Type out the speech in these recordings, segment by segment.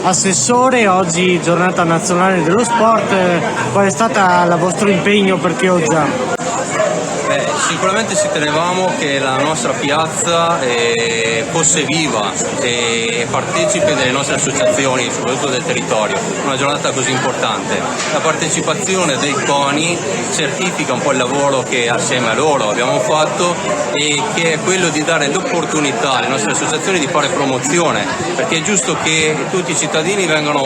Assessore, oggi giornata nazionale dello sport, qual è stato il vostro impegno per Chioggia? Sicuramente ci tenevamo che la nostra piazza fosse viva e partecipe delle nostre associazioni, soprattutto del territorio, una giornata così importante. La partecipazione dei CONI certifica un po' il lavoro che assieme a loro abbiamo fatto e che è quello di dare l'opportunità alle nostre associazioni di fare promozione, perché è giusto che tutti i cittadini vengano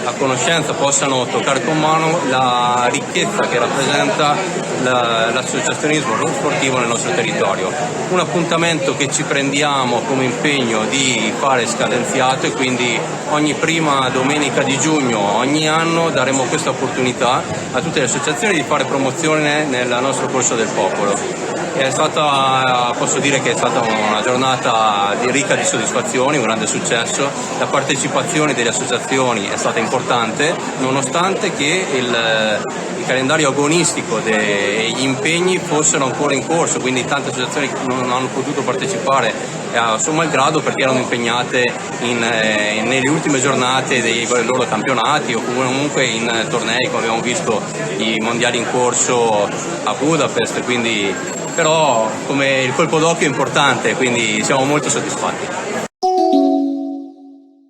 a conoscenza, possano toccare con mano la ricchezza che rappresenta l'associazionismo sportivo nel nostro territorio. Un appuntamento che ci prendiamo come impegno di fare scadenziato e quindi ogni prima domenica di giugno ogni anno daremo questa opportunità a tutte le associazioni di fare promozione nel nostro Corso del Popolo. Posso dire che è stata una giornata ricca di soddisfazioni, un grande successo. La partecipazione delle associazioni è stata importante, nonostante che il calendario agonistico degli impegni fossero ancora in corso, quindi tante associazioni non hanno potuto partecipare a suo malgrado perché erano impegnate nelle ultime giornate dei loro campionati o comunque in tornei, come abbiamo visto i mondiali in corso a Budapest, quindi però come il colpo d'occhio è importante, quindi siamo molto soddisfatti.